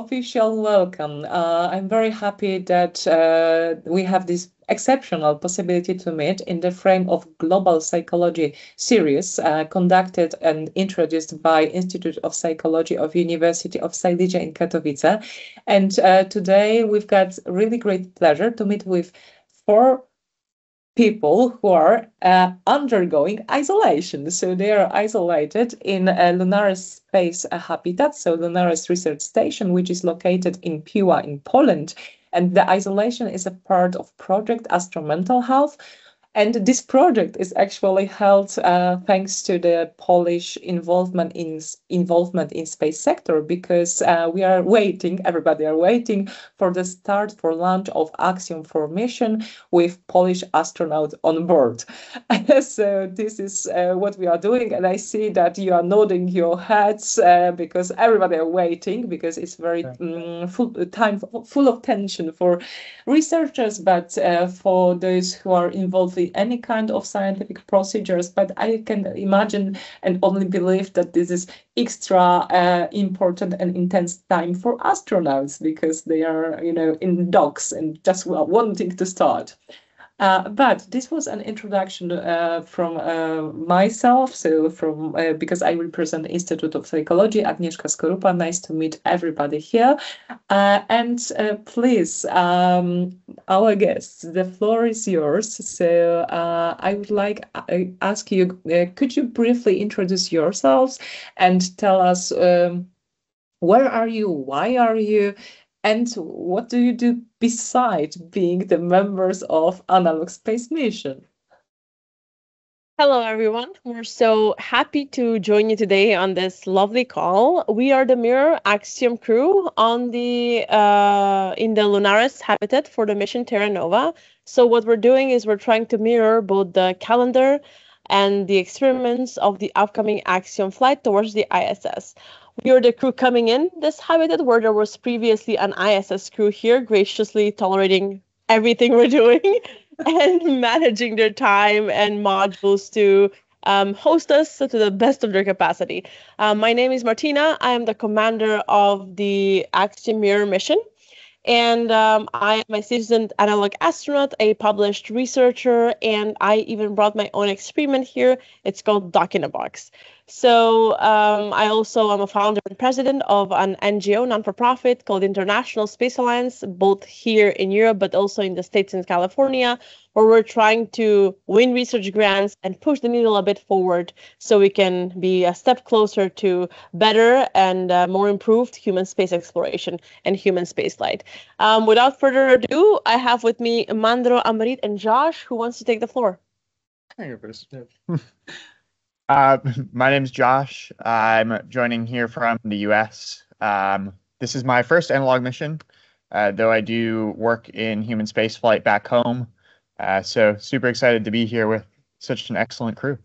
official welcome. I'm very happy that we have this exceptional possibility to meet in the frame of Global Psychology series conducted and introduced by Institute of Psychology of University of Silesia in Katowice. And today we've got really great pleasure to meet with 4 people who are undergoing isolation. So they are isolated in a Lunares space habitat, so Lunares Research Station, which is located in Piła in Poland. And the isolation is a part of project AstroMentalHealth. And this project is actually held thanks to the Polish involvement in space sector, because we are waiting, everybody are waiting for the start for launch of Axiom 4 mission with Polish astronaut on board. So this is what we are doing, and I see that you are nodding your heads because everybody are waiting, because it's very full of tension for researchers, but for those who are involved in any kind of scientific procedures. But I can imagine and only believe that this is extra important and intense time for astronauts, because they are, in docks and just wanting to start. But this was an introduction from myself, so because I represent the Institute of Psychology, Agnieszka Skorupa. Nice to meet everybody here. And please, our guests, the floor is yours. So I would like to ask you, could you briefly introduce yourselves and tell us where are you, why are you, and what do you do besides being the members of Analog Space Mission? Hello, everyone. We're so happy to join you today on this lovely call. We are the Mirror Axiom crew on the in the Lunares habitat for the mission Terra Nova. So what we're doing is we're trying to mirror both the calendar and the experiments of the upcoming Axiom flight towards the ISS. We are the crew coming in this habitat where there was previously an ISS crew here, graciously tolerating everything we're doing and managing their time and modules to host us to the best of their capacity. My name is Martina. I am the commander of the Axiom Mirror mission. And I am a seasoned analog astronaut, a published researcher, and I even brought my own experiment here. It's called Dock in a Box. So I also am a founder and president of an NGO, non-for-profit, called International Space Alliance, both here in Europe, but also in the States and California, where we're trying to win research grants and push the needle a bit forward so we can be a step closer to better and more improved human space exploration and human spaceflight. Without further ado, I have with me Mandro, Amrit, and Josh, who wants to take the floor. My name's Josh. I'm joining here from the US. This is my first analog mission, though I do work in human spaceflight back home. So super excited to be here with such an excellent crew.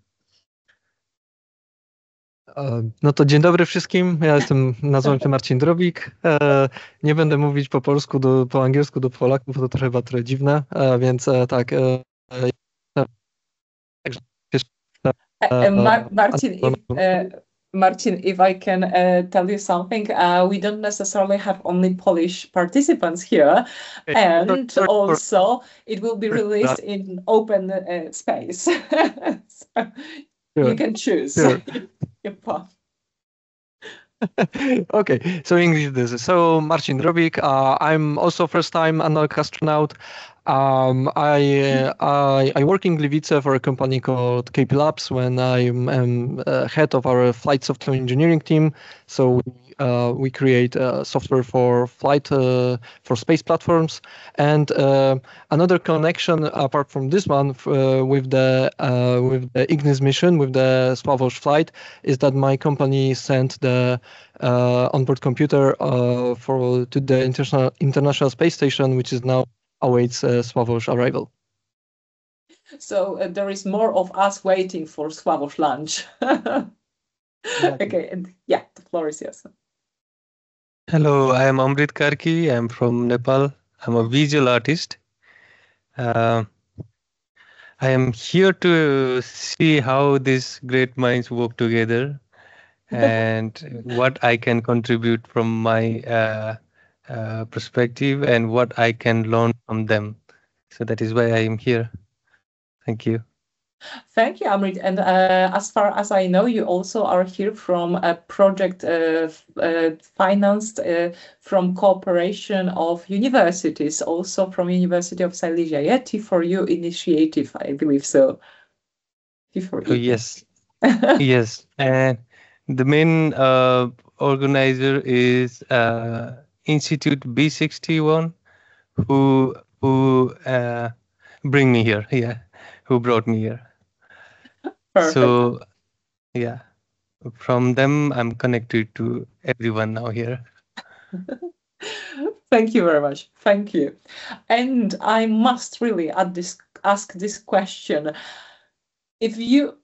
No to dzień dobry wszystkim. Ja nazywam się Marcin Drobik. Nie będę mówić po polsku, po angielsku do Polaków, bo to chyba trochę dziwne, więc tak. Marcin, if I can tell you something, we don't necessarily have only Polish participants here, and also it will be released in open space. So you can choose your path. Okay, so English this is. So Marcin Drobik, I'm also first-time analog astronaut. I work in Gliwice for a company called KP Labs when I'm head of our flight software engineering team. So we create software for flight for space platforms. And another connection apart from this one with the IGNIS mission, with the Sławosz flight, is that my company sent the onboard computer to the International Space Station, which is now awaits Sławosz arrival. So there is more of us waiting for Sławosz lunch. Okay, and yeah, the floor is yours. Hello, I am Amrit Karki. I am from Nepal. I'm a visual artist. I am here to see how these great minds work together and what I can contribute from my perspective and what I can learn from them. So that is why I am here. Thank you. Thank you, Amrit. And as far as I know, you also are here from a project financed from cooperation of universities, also from University of Silesia. Yeah, T4U initiative, I believe so. T4U. Oh, yes. Yes. And the main organizer is Institute B61, who bring me here. Yeah, who brought me here. Perfect. So, yeah, from them, I'm connected to everyone now here. Thank you very much. Thank you. And I must really ask this question. If you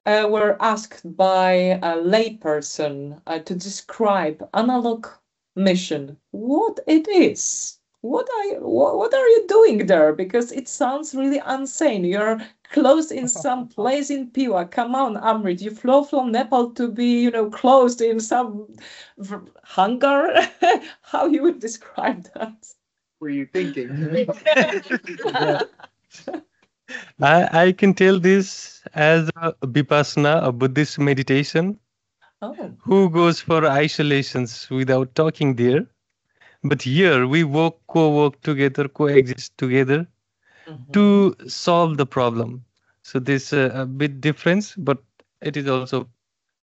were asked by a layperson to describe analog mission, what it is? What are you doing there? Because it sounds really insane. You're closed in some place in Piła. Come on, Amrit, you flew from Nepal to be, closed in some hangar. How you would describe that? Were you thinking? I can tell this as a vipassana, a Buddhist meditation. Oh. Who goes for isolations without talking there? But here we work, co-work together, coexist together to solve the problem. So there's a bit difference, but it is also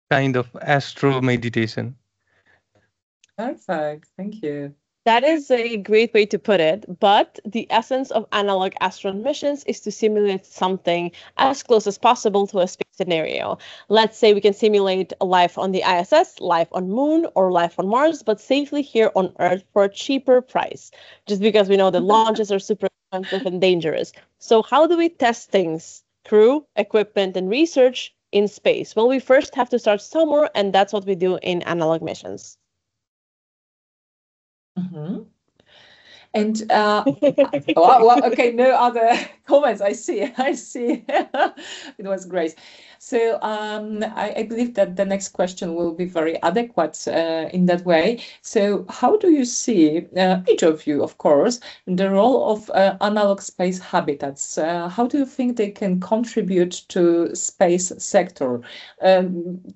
kind of astro meditation. Perfect. Thank you. That is a great way to put it, but the essence of analog astronaut missions is to simulate something as close as possible to a space scenario. Let's say we can simulate life on the ISS, life on Moon, or life on Mars, but safely here on Earth for a cheaper price, just because we know that launches are super expensive and dangerous. So how do we test things? Crew, equipment, and research in space? Well, we first have to start somewhere, and that's what we do in analog missions. Mm-hmm. And okay, no other comments. I see. It was great. So I believe that the next question will be very adequate in that way. So how do you see, each of you, of course, the role of analog space habitats? How do you think they can contribute to space sector,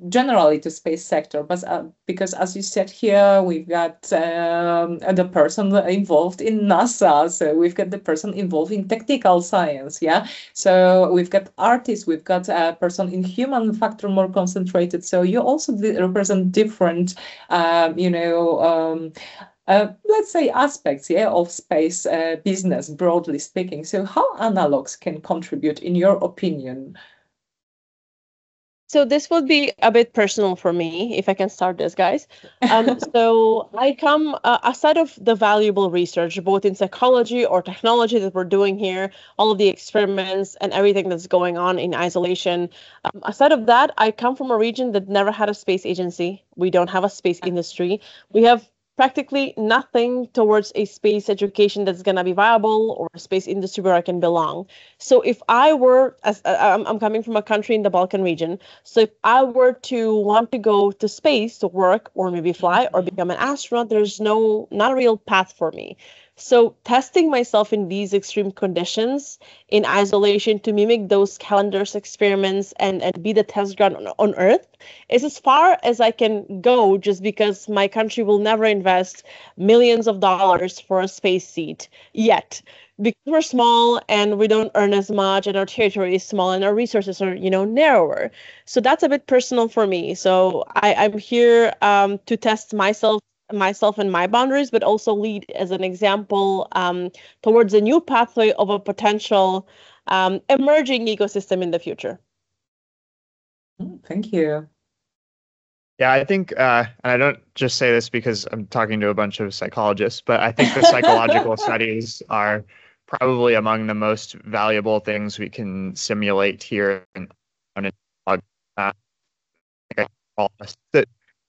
generally to space sector? But because as you said here, we've got the person involved in NASA, so we've got the person involved in technical science, yeah. So we've got artists, we've got a person in human factor more concentrated. So you also represent different, let's say aspects, yeah, of space business, broadly speaking. So how analogs can contribute, in your opinion? So this would be a bit personal for me, if I can start this, guys. So I come aside of the valuable research, both in psychology or technology that we're doing here, all of the experiments and everything that's going on in isolation. Aside of that, I come from a region that never had a space agency. We don't have a space industry. We have practically nothing towards a space education that's going to be viable or a space industry where I can belong. So if I were, I'm coming from a country in the Balkan region, so if I were to want to go to space to work or maybe fly or become an astronaut, there's not a real path for me. So testing myself in these extreme conditions in isolation to mimic those calendars experiments and be the test ground on Earth is as far as I can go, just because my country will never invest millions of dollars for a space seat yet. Because we're small and we don't earn as much and our territory is small and our resources are, narrower. So that's a bit personal for me. So I'm here to test myself and my boundaries, but also lead as an example towards a new pathway of a potential emerging ecosystem in the future. Thank you. Yeah, I think, and I don't just say this because I'm talking to a bunch of psychologists, but I think the psychological studies are probably among the most valuable things we can simulate here in that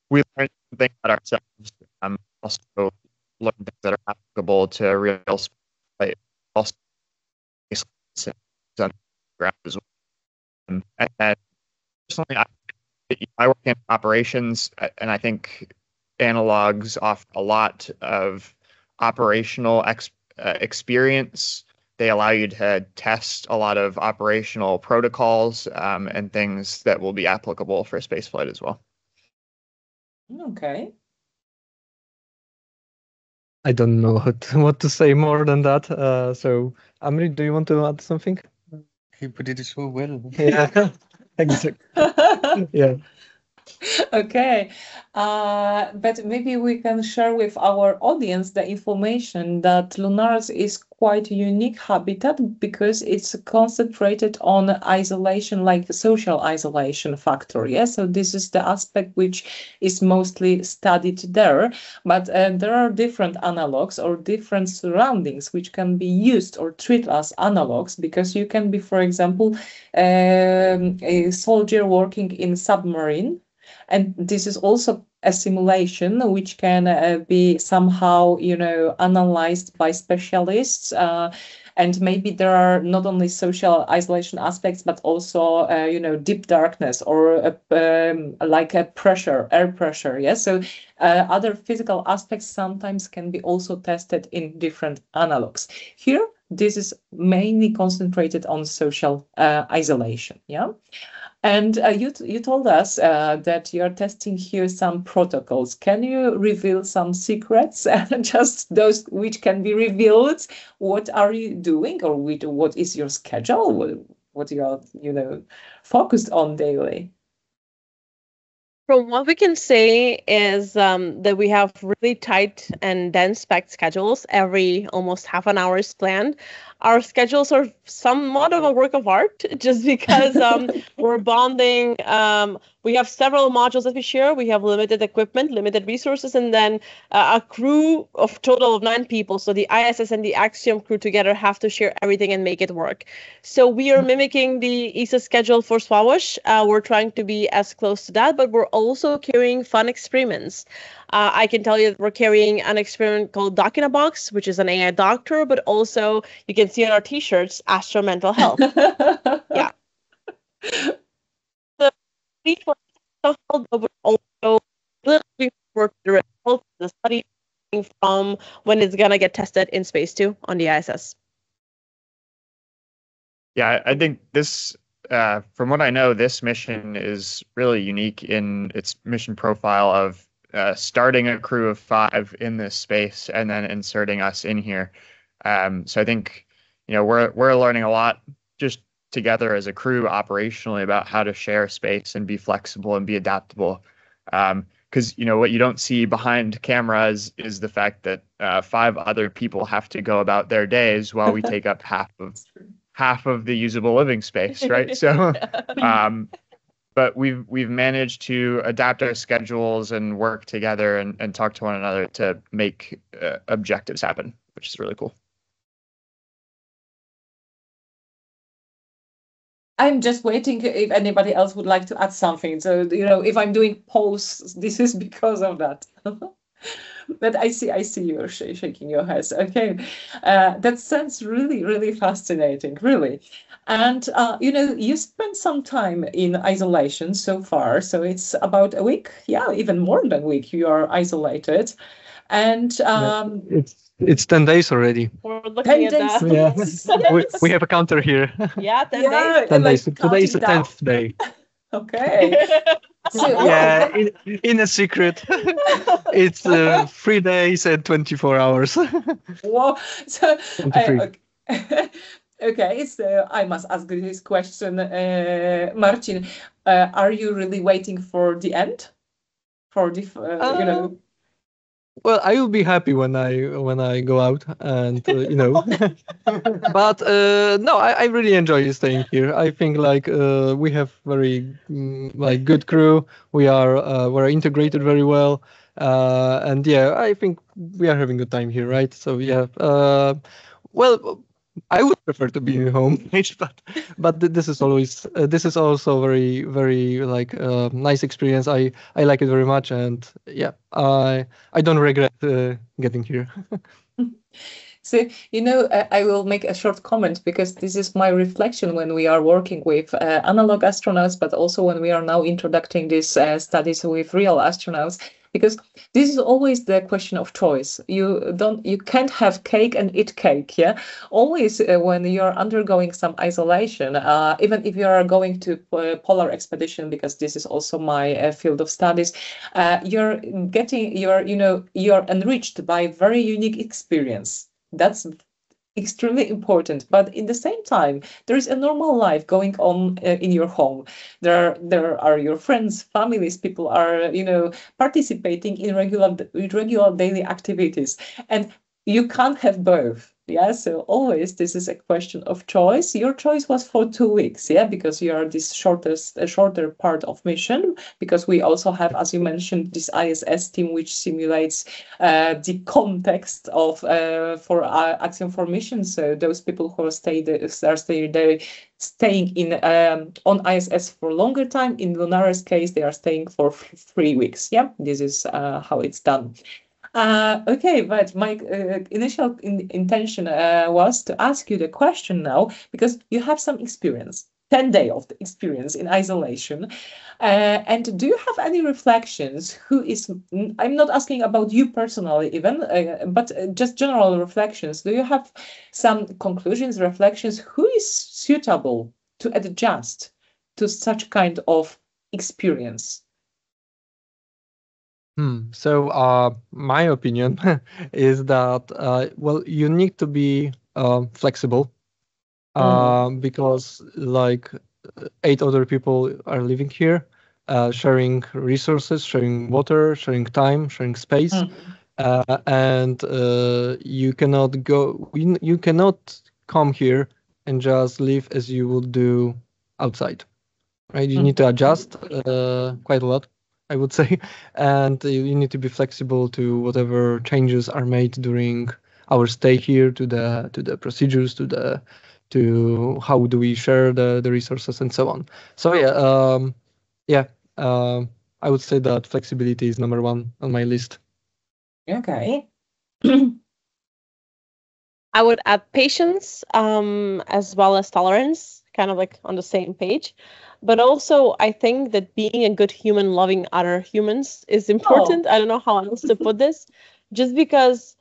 we learn something about ourselves, also learn things that are applicable to real space, also ground as well. And personally, I work in operations, and I think analogs offer a lot of operational experience. They allow you to test a lot of operational protocols and things that will be applicable for spaceflight as well. Okay. I don't know what to say more than that. So, Amrit, do you want to add something? He put it so well. Yeah, exactly. Yeah. Okay, but maybe we can share with our audience the information that Lunares is quite a unique habitat because it's concentrated on isolation, like social isolation factor. Yeah, so this is the aspect which is mostly studied there. But there are different analogues or different surroundings which can be used or treated as analogues, because you can be, for example, a soldier working in submarine. And this is also a simulation which can be somehow, analyzed by specialists. And maybe there are not only social isolation aspects, but also, deep darkness or like a pressure, air pressure. Yeah. So other physical aspects sometimes can be also tested in different analogs. Here, this is mainly concentrated on social isolation. Yeah. And you told us that you're testing here some protocols. Can you reveal some secrets, just those which can be revealed? What are you doing, or what is your schedule? What you are, focused on daily? From what we can say is that we have really tight and dense packed schedules. Every almost half an hour is planned. Our schedules are somewhat of a work of art, just because we're bonding. We have several modules that we share. We have limited equipment, limited resources, and then a crew of total of 9 people. So the ISS and the Axiom crew together have to share everything and make it work. So we are mimicking the ESA schedule for Sławosz. We're trying to be as close to that, but we're also carrying fun experiments. I can tell you that we're carrying an experiment called Doc in a Box, which is an AI doctor, but also you can see on our t-shirts, AstroMentalHealth. Yeah. But we're also looking forward to the results of the study from when it's going to get tested in space too on the ISS. Yeah, I think this, from what I know, this mission is really unique in its mission profile of starting a crew of 5 in this space and then inserting us in here. So I think, we're learning a lot just together as a crew operationally about how to share space and be flexible and be adaptable. Because, what you don't see behind cameras is the fact that 5 other people have to go about their days while we take up half of the usable living space, right? So, but we've managed to adapt our schedules and work together and talk to one another to make objectives happen, which is really cool. I'm just waiting if anybody else would like to add something. So, if I'm doing polls, this is because of that. But I see you're shaking your heads. Okay, that sounds really, really fascinating, really. And you spent some time in isolation so far. So it's about a week, yeah, even more than a week. You are isolated, and it's 10 days already. We're looking 10 at days. that. Yeah, we have a counter here. Yeah, 10 Yeah, days. 10 days. like Today is the counting 10th day. Okay. So, Yeah, in a secret. It's 3 days and 24 hours. Whoa. So, 23. okay, so I must ask this question, Marcin. Are you really waiting for the end? For the, Well, I will be happy when I go out and but no, I really enjoy staying here. I think we have very good crew. We're integrated very well, and yeah, I think we are having a good time here, right? So yeah, well, I would prefer to be home, but this is also very very nice experience. I like it very much, and yeah, I don't regret getting here. So, I will make a short comment because this is my reflection when we are working with analog astronauts, but also when we are now introducing these studies with real astronauts. because this is always the question of choice. You can't have cake and eat cake. Yeah, always when you're undergoing some isolation, even if you are going to polar expedition, because this is also my field of studies, you're enriched by very unique experience. That's extremely important. But in the same time, there is a normal life going on in your home. There are your friends, families, people are participating in regular daily activities, and you can't have both. Yeah, so always this is a question of choice. Your choice was for 2 weeks, yeah, because you are this shorter part of mission, because we also have, as you mentioned, this ISS team which simulates the context of for Axiom for mission. So those people who are staying in on ISS for a longer time. In Lunares case, they are staying for 3 weeks. Yeah, this is how it's done. Okay, but my initial intention was to ask you the question now, because you have some experience, 10 days of the experience in isolation. And do you have any reflections? I'm not asking about you personally even, but just general reflections. Do you have some conclusions, reflections? Who is suitable to adjust to such kind of experience? So my opinion is that well, you need to be flexible because like 8 other people are living here, sharing resources, sharing water, sharing time, sharing space, and you cannot come here and just live as you would do outside, right? You need to adjust quite a lot, I would say, and you need to be flexible to whatever changes are made during our stay here, to the procedures, to how do we share the resources and so on. So I would say that flexibility is number 1 on my list. Okay. I would add patience, as well as tolerance, kind of like on the same page. But also, I think that being a good human, loving other humans is important. I don't know how else to put this. Just because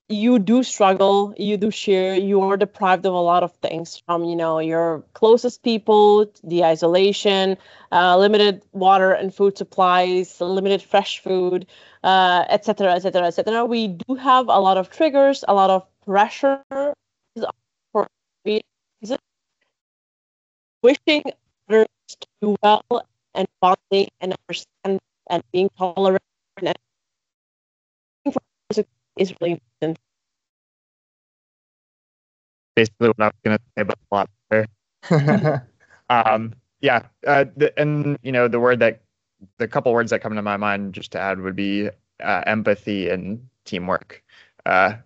you do struggle, you do share, you are deprived of a lot of things, from your closest people, the isolation, limited water and food supplies, limited fresh food, etc., etc., etc. We do have a lot of triggers, a lot of pressure for wishing others to do well, and bonding and understanding and being tolerant and is really important. Basically what I was going to say, but a lot better. The couple words that come to my mind just to add would be empathy and teamwork. I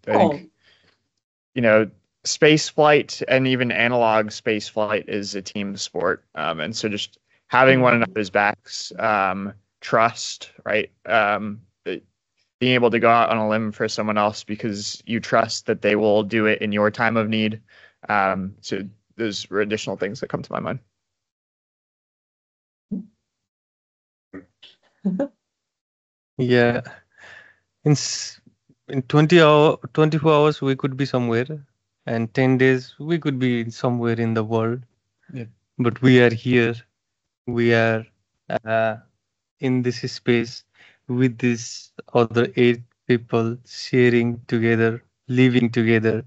think, space flight and even analog space flight is a team sport. And so just having one another's backs, trust, right? Being able to go out on a limb for someone else because you trust that they will do it in your time of need. So those are additional things that come to my mind. Yeah. In 24 hours, we could be somewhere, and 10 days, we could be somewhere in the world. Yeah. But we are here. We are in this space with these other 8 people sharing together, living together.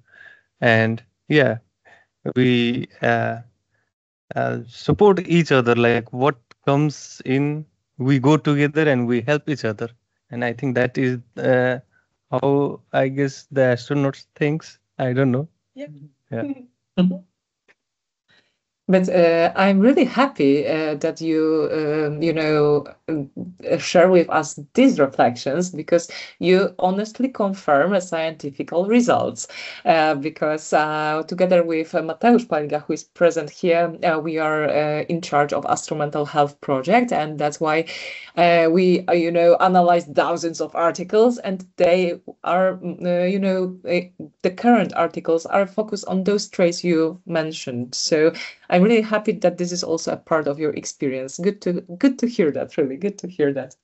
And we support each other. Like what comes in, we go together and we help each other. And I think that is how I guess the astronauts thinks. I don't know. Yep. Yeah. But I'm really happy that you, share with us these reflections, because you honestly confirm scientific results. Because together with Mateusz Paliga, who is present here, we are in charge of AstroMentalHealth project, and that's why we, analyze thousands of articles, and they are, the current articles are focused on those traits you mentioned. So I'm really happy that this is also a part of your experience. Good to hear that. Really good to hear that.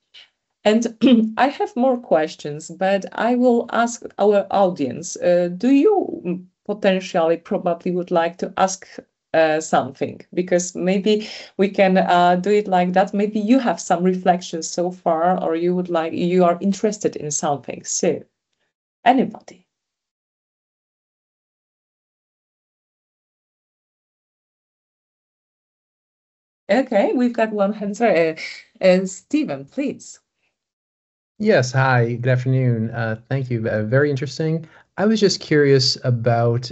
And I have more questions, but I will ask our audience, do you potentially probably would like to ask something? Because maybe we can do it like that. Maybe you have some reflections so far, or you are interested in something. So, anybody? Okay, we've got one hand. Stephen, please. Yes, hi, good afternoon. Thank you. Very interesting. I was just curious about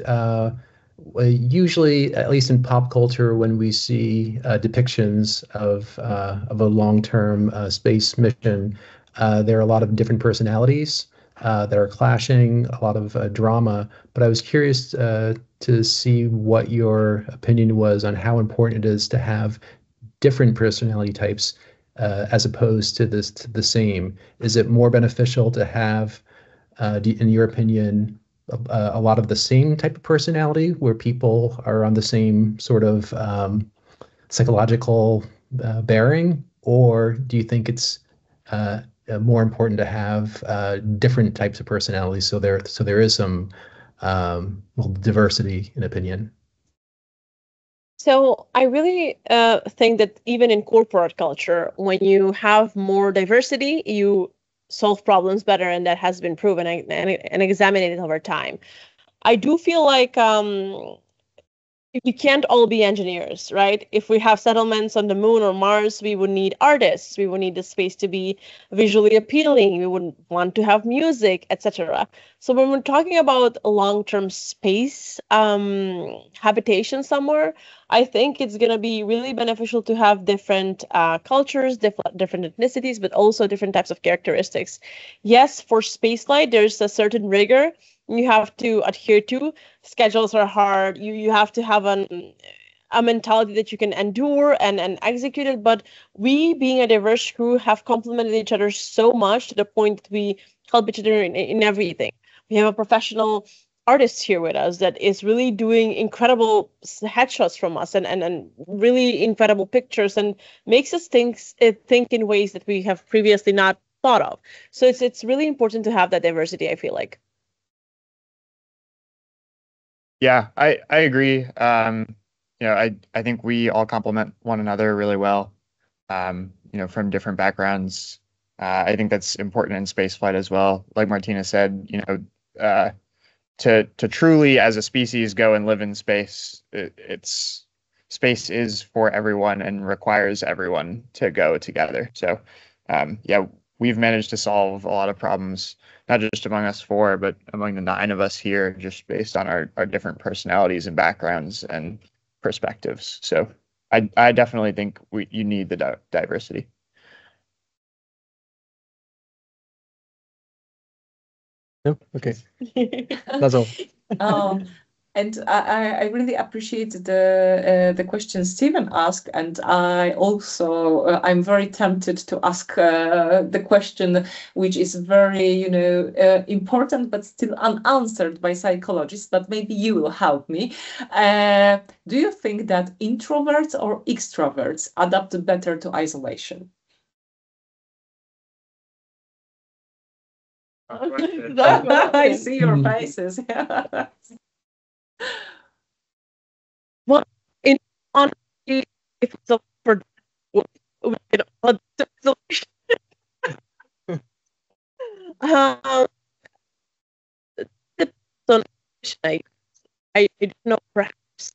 usually, at least in pop culture, when we see depictions of a long-term space mission, there are a lot of different personalities that are clashing, a lot of drama. But I was curious to see what your opinion was on how important it is to have different personality types as opposed to the same. Is it more beneficial to have, in your opinion, a lot of the same type of personality where people are on the same sort of psychological bearing, or do you think it's more important to have different types of personalities so there is some diversity in opinion? So I really think that even in corporate culture, when you have more diversity, you solve problems better, and that has been proven and examined over time. I do feel like we can't all be engineers, right? If we have settlements on the moon or Mars, we would need artists. We would need the space to be visually appealing. We would want to have music, etc. So when we're talking about a long-term space habitation somewhere, I think it's going to be really beneficial to have different cultures, different ethnicities, but also different types of characteristics. Yes, for spaceflight, there's a certain rigor you have to adhere to. Schedules are hard. You have to have a mentality that you can endure and execute it. But we, being a diverse crew, have complemented each other so much to the point that we help each other in everything. We have a professional artist here with us that is really doing incredible headshots from us and really incredible pictures, and makes us think in ways that we have previously not thought of. So it's really important to have that diversity, I feel like. Yeah, I agree. I think we all complement one another really well. From different backgrounds. I think that's important in spaceflight as well. Like Martina said, to truly as a species go and live in space, space is for everyone and requires everyone to go together. So, we've managed to solve a lot of problems, not just among us four, but among the 9 of us here, just based on our different personalities and backgrounds and perspectives. So I definitely think you need the diversity. No? Okay. That's all. And I really appreciate the question Stephen asked, and I'm very tempted to ask the question which is very important but still unanswered by psychologists. But maybe you will help me. Do you think that introverts or extroverts adapt better to isolation? I see your faces. Well, honestly, if it's a for we can all do isolation. I don't know, perhaps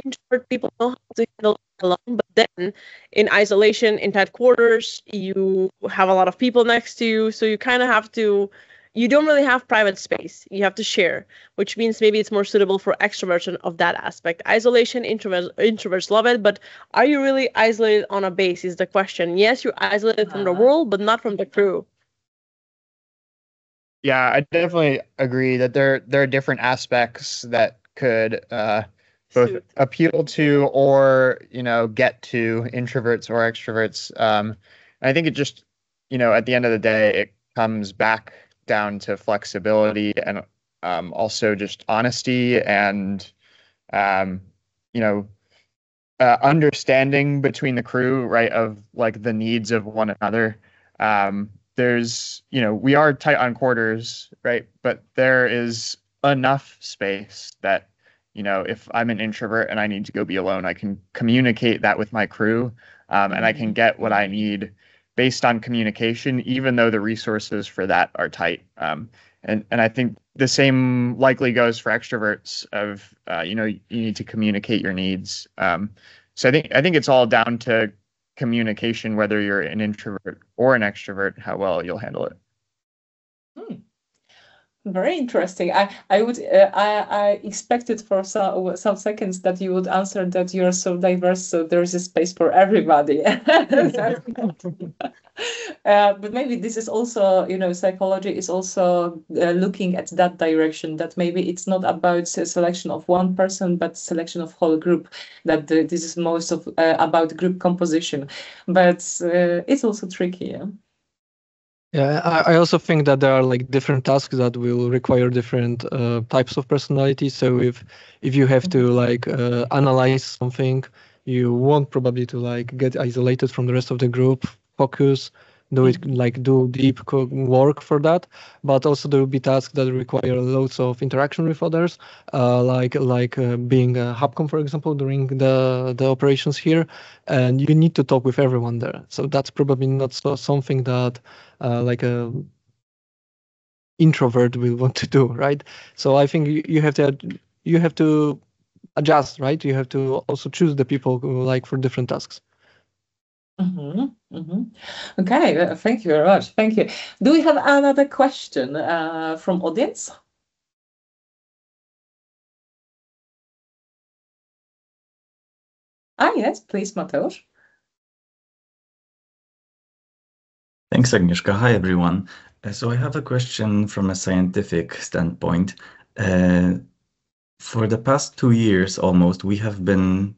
introvert people know how to handle it alone, but then in isolation, in tight quarters, you have a lot of people next to you, so you kind of have to. You don't really have private space. You have to share, which means maybe it's more suitable for extroversion of that aspect. Isolation, introverts love it, but are you really isolated on a base is the question. Yes, you're isolated from the world, but not from the crew. Yeah, I definitely agree that there are different aspects that could both appeal to or get to introverts or extroverts. I think it just at the end of the day it comes back down to flexibility and also just honesty and understanding between the crew, right, of like the needs of one another. there's, we are tight on quarters, right? But there is enough space that, if I'm an introvert and I need to go be alone, I can communicate that with my crew, and I can get what I need based on communication, even though the resources for that are tight. And I think the same likely goes for extroverts of, you need to communicate your needs. So I think it's all down to communication, whether you're an introvert or an extrovert, how well you'll handle it. Very interesting. I expected for some seconds that you would answer that you are so diverse, so there is a space for everybody. But maybe this is also, psychology is also looking at that direction, that maybe it's not about a selection of one person, but selection of whole group, that this is most of about group composition. But it's also tricky, yeah? Yeah, I also think that there are like different tasks that will require different types of personality. So if you have to like analyze something, you want probably to like get isolated from the rest of the group, focus, do deep work for that. But also there will be tasks that require loads of interaction with others, like being a hubcom, for example, during the operations here, and you need to talk with everyone there. So that's probably not something that like a introvert will want to do, right? So I think you have to adjust, right? You have to also choose the people who like for different tasks. Okay, thank you very much. Thank you. Do we have another question from audience? Yes, please, Mateusz. Thanks, Agnieszka. Hi, everyone. So I have a question from a scientific standpoint. For the past 2 years almost, we have been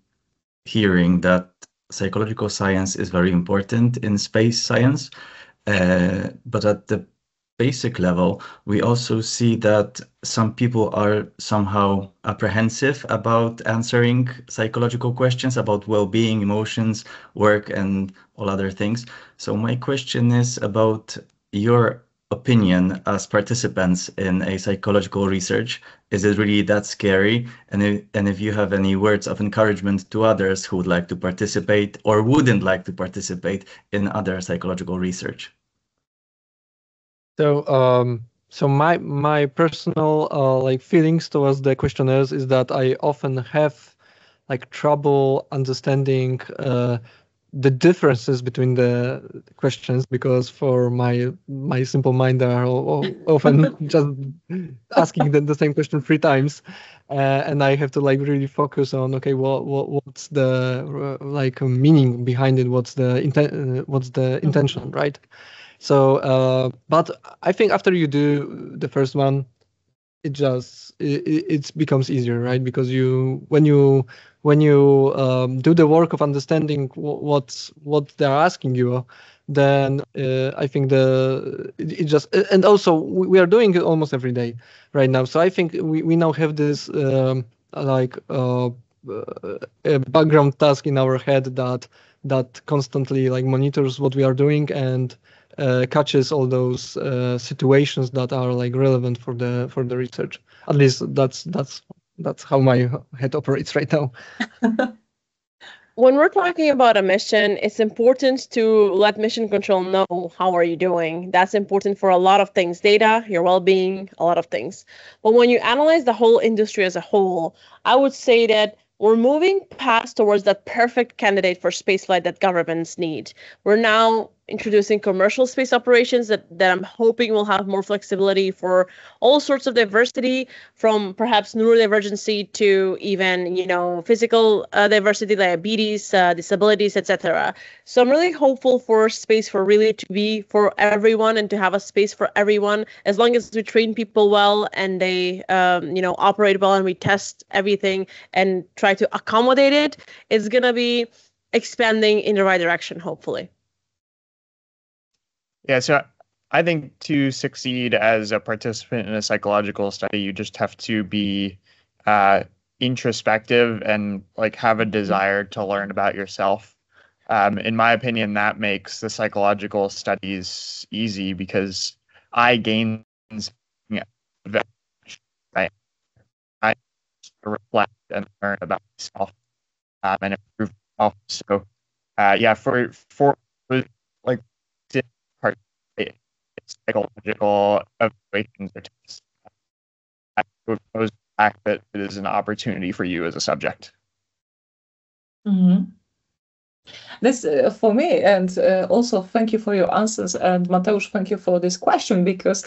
hearing that psychological science is very important in space science. But at the basic level, we also see that some people are somehow apprehensive about answering psychological questions about well-being, emotions, work, and all other things. So my question is about your opinion as participants in a psychological research. Is it really that scary? And if you have any words of encouragement to others who would like to participate or wouldn't like to participate in other psychological research. So my personal like feelings towards the questionnaires is that I often have like trouble understanding the differences between the questions, because for my simple mind they are often just asking the same question 3 times, and I have to like really focus on what's the like meaning behind it, what's the intention, right? So but I think after you do the first one, it becomes easier, right? Because when you do the work of understanding what they're asking you, then I think and also we are doing it almost every day right now. So I think we now have this a background task in our head that constantly like monitors what we are doing and catches all those situations that are like relevant for the research. At least that's how my head operates right now. When we're talking about a mission, it's important to let mission control know how are you doing. That's important for a lot of things, data, your well-being, a lot of things. But when you analyze the whole industry as a whole, I would say that we're moving past towards that perfect candidate for spaceflight that governments need. We're now introducing commercial space operations that I'm hoping will have more flexibility for all sorts of diversity, from perhaps neurodivergency to even, physical diversity, diabetes, disabilities, etc. So I'm really hopeful for space for really to be for everyone and to have a space for everyone, as long as we train people well and they, operate well and we test everything and try to accommodate it. It's going to be expanding in the right direction, hopefully. Yeah, so I think to succeed as a participant in a psychological study, you just have to be introspective and like have a desire to learn about yourself. In my opinion, that makes the psychological studies easy because I gain that I reflect and learn about myself and improve myself. So, yeah, for like psychological evaluations or tests, I would propose the fact that it is an opportunity for you as a subject. Mm-hmm. This for me, and also thank you for your answers. And Mateusz, thank you for this question, because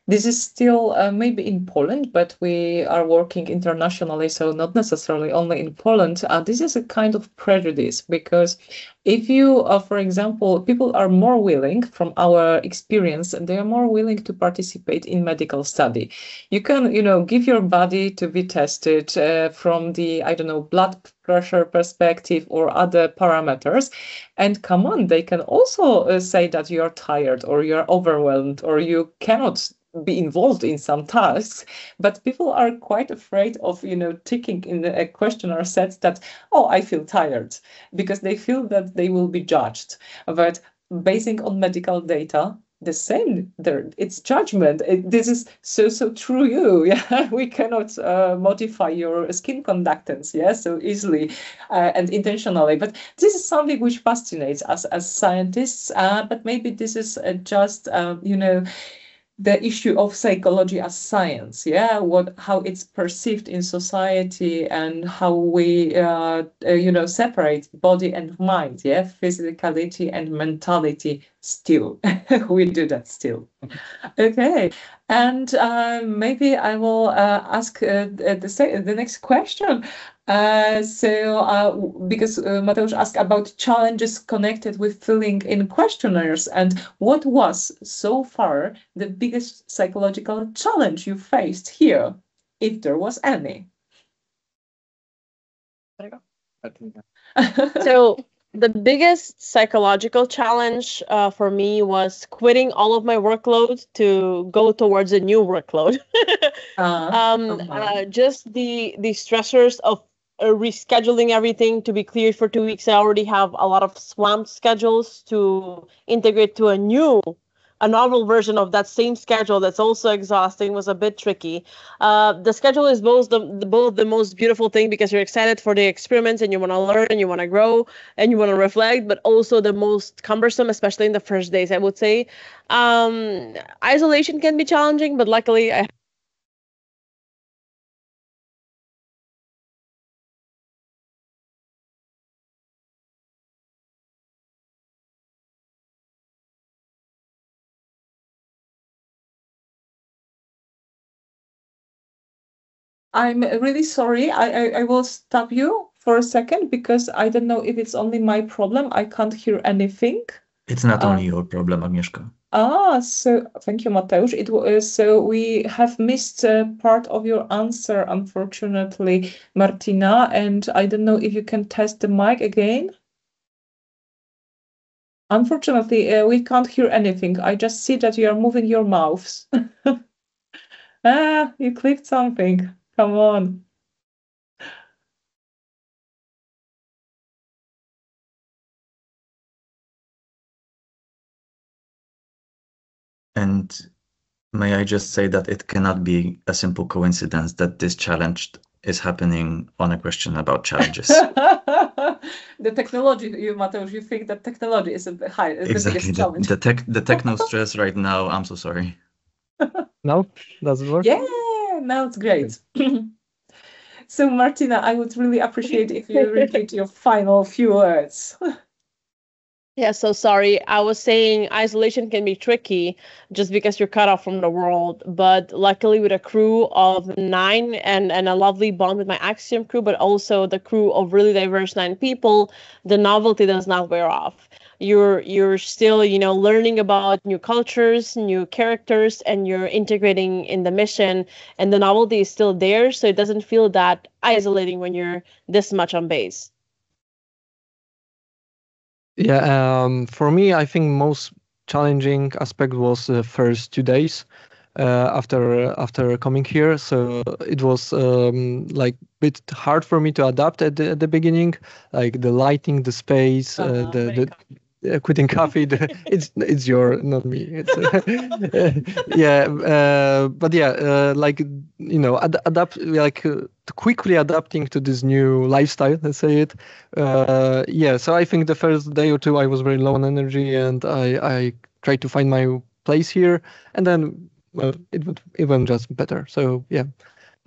this is still maybe in Poland, but we are working internationally, so not necessarily only in Poland. This is a kind of prejudice, because if you, for example, people are more willing, from our experience, they are more willing to participate in medical study. You can, give your body to be tested from the, I don't know, blood pressure perspective or other parameters. And come on, they can also say that you're tired or you're overwhelmed or you cannot be involved in some tasks, but people are quite afraid of, ticking in a questionnaire sets that, oh, I feel tired, because they feel that they will be judged. But basing on medical data, the same there, it's judgment. This is so true. Yeah, we cannot modify your skin conductance, so easily and intentionally. But this is something which fascinates us as scientists. But maybe this is just the issue of psychology as science, how it's perceived in society and how we separate body and mind, physicality and mentality. Still we do that still. Okay, and maybe I will ask the next question. Because Mateusz asked about challenges connected with filling in questionnaires, and what was so far the biggest psychological challenge you faced here, if there was any? So the biggest psychological challenge for me was quitting all of my workload to go towards a new workload. Just the stressors of rescheduling everything to be cleared for 2 weeks. I already have a lot of swamped schedules to integrate to a novel version of that same schedule that's also exhausting was a bit tricky. The schedule is both the most beautiful thing because you're excited for the experiments and you want to learn and you want to grow and you want to reflect, but also the most cumbersome, especially in the first days, I would say. Isolation can be challenging, but luckily I I'm really sorry. I will stop you for a second because I don't know if it's only my problem. I can't hear anything. It's not only your problem, Agnieszka. So thank you, Mateusz. It was so we have missed part of your answer, unfortunately, Martina, and I don't know if you can test the mic again. Unfortunately, we can't hear anything. I just see that you are moving your mouths. You clicked something. Come on. And may I just say that it cannot be a simple coincidence that this challenge is happening on a question about challenges. The technology, Mateusz, you think that technology is the biggest challenge. The techno stress right now, I'm so sorry. No, does it work? Yeah, now it's great. So Martina, I would really appreciate if you repeat your final few words. Yeah, so sorry. I was saying isolation can be tricky just because you're cut off from the world. But luckily with a crew of 9 and a lovely bond with my Axiom crew, but also the crew of really diverse 9 people, the novelty does not wear off. You're still, learning about new cultures, new characters, and you're integrating in the mission, and the novelty is still there, so it doesn't feel that isolating when you're this much on base. Yeah, for me, I think most challenging aspect was the first 2 days. after coming here. So it was like a bit hard for me to adapt at the beginning, like the lighting, the space, the quitting coffee. It's your, not me. It's but yeah, like adapt, like quickly adapting to this new lifestyle. Let's say it. So I think the first day or two I was very low on energy, and I tried to find my place here, and then it went just better. So yeah.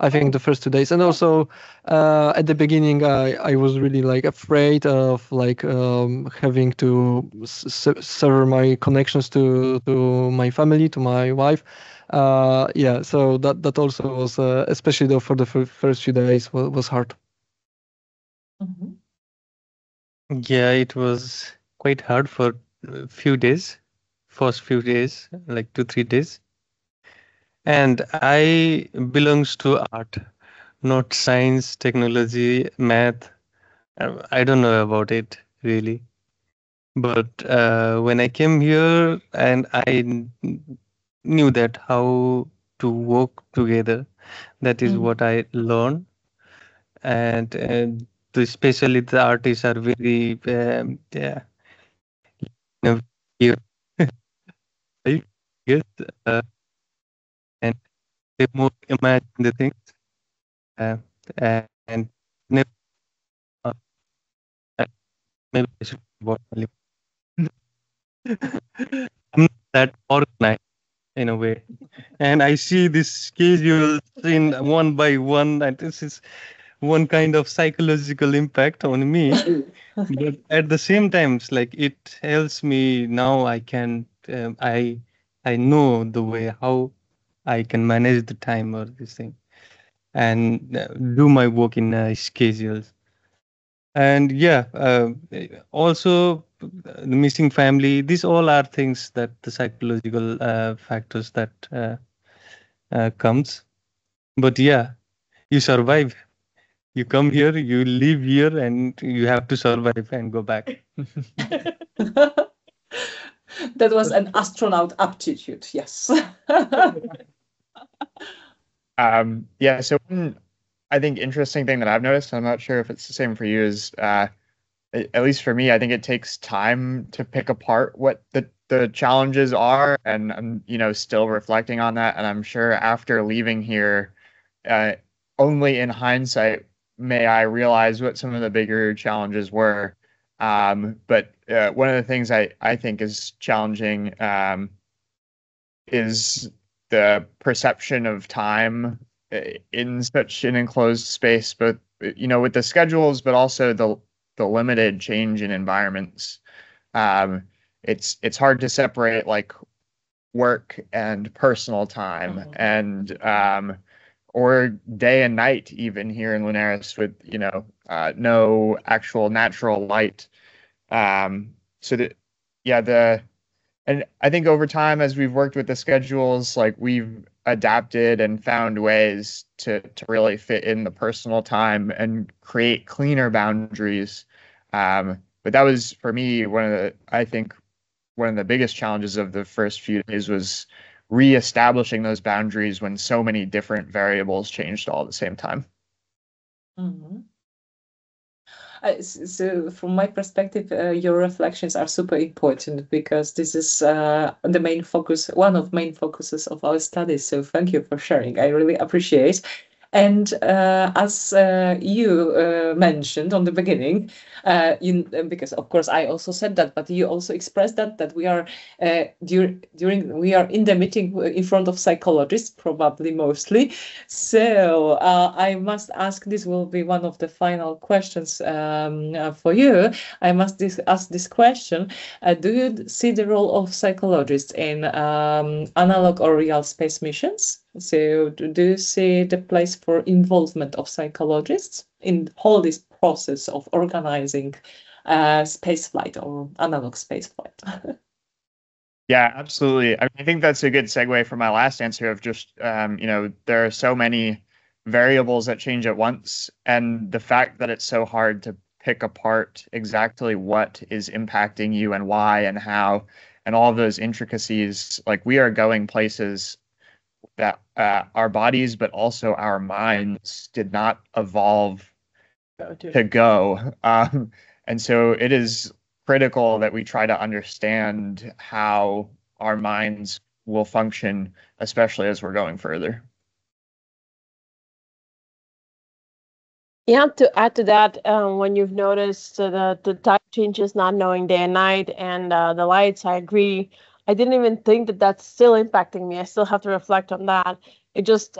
I think the first 2 days, and also at the beginning, I was really like afraid of like having to sever my connections to my family, to my wife. So that also was, especially though for the first few days, was hard. Mhm. Yeah, it was quite hard for a few days, first few days, like 2-3 days. And I belongs to art, not science, technology, math. I don't know about it really. But when I came here and I knew that how to work together, that is what I learned. And especially the artists are very, here, right? Yes, and they more imagine the things. Uh, and never, uh, maybe I should watch my I'm not that organized in a way. And I see this schedules in one by one, and this is one kind of psychological impact on me. But at the same times, like it helps me now. I can, I know the way how I can manage the time or this thing, and do my work in schedules. And yeah, also the missing family. These all are things that the psychological factors that comes. But yeah, you survive. You come here, you live here, and you have to survive and go back. That was an astronaut aptitude, yes. So one, I think, interesting thing that I've noticed, I'm not sure if it's the same for you, is at least for me, I think it takes time to pick apart what the challenges are, and I'm still reflecting on that, and I'm sure after leaving here, only in hindsight may I realize what some of the bigger challenges were. But one of the things I think is challenging is the perception of time in such an enclosed space, both with the schedules, but also the limited change in environments. It's hard to separate like work and personal time, and or day and night, even here in Lunares with no actual natural light. So that and I think over time, as we've worked with the schedules, like we've adapted and found ways to really fit in the personal time and create cleaner boundaries. But that was, for me, one of the biggest challenges of the first few days was reestablishing those boundaries when so many different variables changed all at the same time. So from my perspective, your reflections are super important, because this is the main focus, one of main focuses of our studies. So thank you for sharing. I really appreciate. And as you mentioned on the beginning, because of course I also said that, but you also expressed that we are we are in the meeting in front of psychologists, probably mostly. So I must ask. This will be one of the final questions for you. I must ask this question: do you see the role of psychologists in analog or real space missions? So do you see the place for involvement of psychologists in all this process of organizing spaceflight or analog spaceflight? Yeah, absolutely. I think that's a good segue from my last answer of just, there are so many variables that change at once, and the fact that it's so hard to pick apart exactly what is impacting you and why and how, and all of those intricacies. Like, we are going places that our bodies, but also our minds, did not evolve to go. And so it is critical that we try to understand how our minds will function, especially as we're going further. Yeah, to add to that, when you've noticed the time changes, not knowing day and night, and the lights, I agree. I didn't even think that that's still impacting me. I still have to reflect on that. It just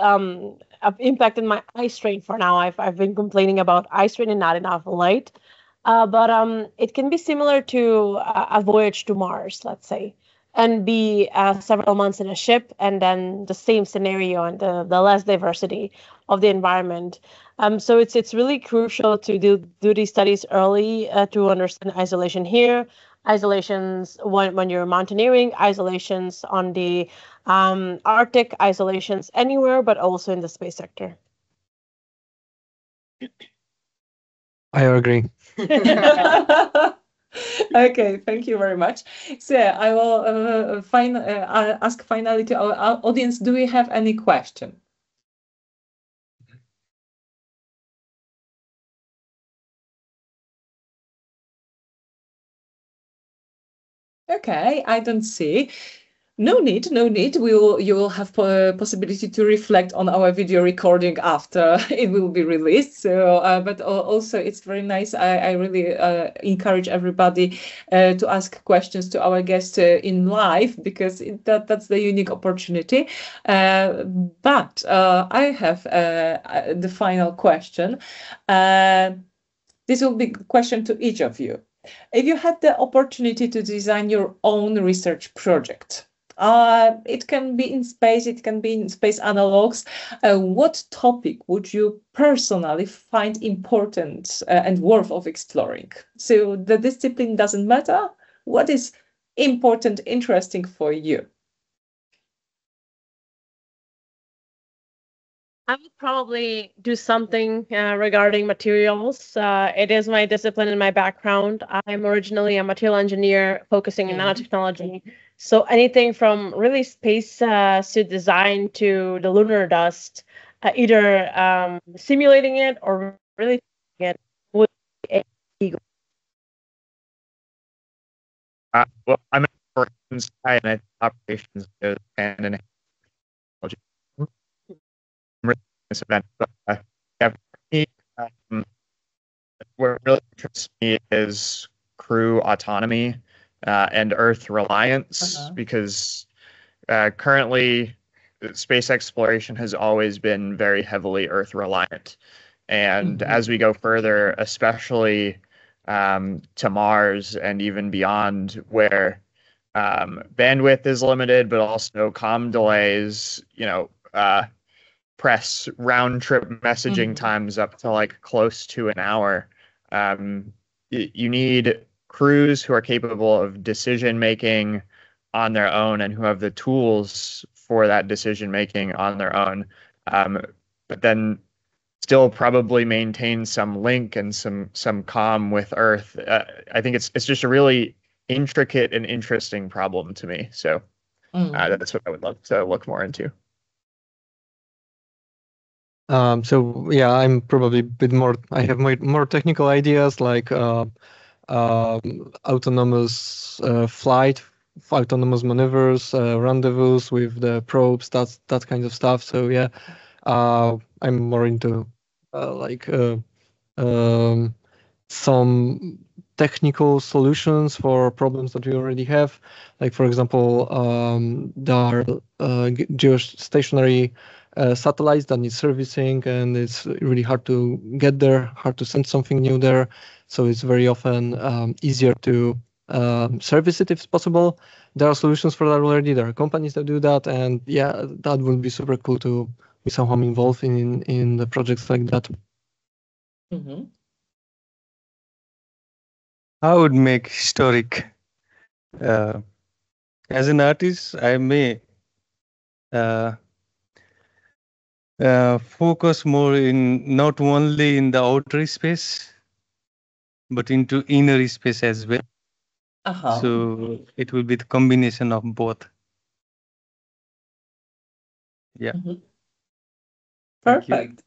impacted my eye strain for now. I've been complaining about eye strain and not enough light. But it can be similar to a voyage to Mars, let's say, and be several months in a ship, and then the same scenario and the less diversity of the environment. So it's really crucial to do these studies early to understand isolation here, isolations when you're mountaineering, isolations on the Arctic, isolations anywhere, but also in the space sector. I agree. Okay, thank you very much. So I will ask finally to our audience, do we have any question? Okay, I don't see. No need. You will have possibility to reflect on our video recording after it will be released. So, but also it's very nice. I really encourage everybody to ask questions to our guests in live, because that's the unique opportunity. But I have the final question. This will be a question to each of you. If you had the opportunity to design your own research project, it can be in space, it can be in space analogues. What topic would you personally find important and worth of exploring? So the discipline doesn't matter. What is important, interesting for you? I would probably do something regarding materials. It is my discipline and my background. I'm originally a material engineer focusing in nanotechnology. So anything from really space suit design to the lunar dust, either simulating it or really it would be a ego. Well, I'm in operations and operations goes hand in hand. This event, but yeah, for me, what really interests me is crew autonomy and Earth reliance, because currently space exploration has always been very heavily Earth reliant. And as we go further, especially to Mars and even beyond, where bandwidth is limited, but also comm delays, press round trip messaging times up to like close to an hour. You need crews who are capable of decision making on their own and who have the tools for that decision making on their own, but then still probably maintain some link and some comm with Earth. I think it's just a really intricate and interesting problem to me. So that's what I would love to look more into. So yeah, I'm probably a bit more. I have more technical ideas, like autonomous flight, autonomous maneuvers, rendezvous with the probes, that kind of stuff. So yeah, I'm more into some technical solutions for problems that we already have. Like for example, there are geostationary satellites that need servicing, and it's really hard to get there, hard to send something new there. So it's very often easier to service it if it's possible. There are solutions for that already. There are companies that do that, and yeah, that would be super cool to be somehow involved in the projects like that. I would make historic. As an artist, I may focus more in not only in the outer space, but into inner space as well. So it will be the combination of both. Yeah. Perfect.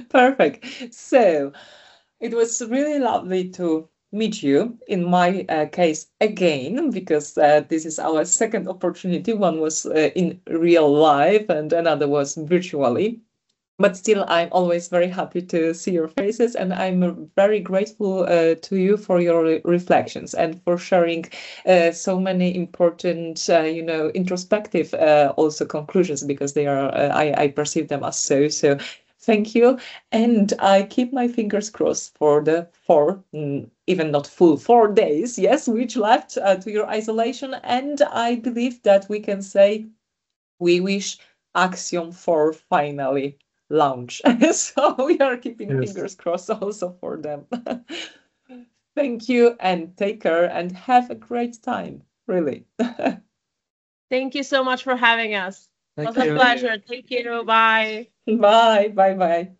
Perfect. So it was really lovely to meet you in my case again, because this is our second opportunity. One was in real life and another was virtually. But still, I'm always very happy to see your faces, and I'm very grateful to you for your reflections and for sharing so many important, introspective also conclusions, because they are, I perceive them as so. So thank you. And I keep my fingers crossed for the even not full 4 days, yes, which left to your isolation. And I believe that we can say we wish Axiom 4 finally launch. So we are keeping fingers crossed also for them. Thank you and take care and have a great time, really. Thank you so much for having us. It was Thank a you. pleasure. Thank you. Bye. Bye. Bye.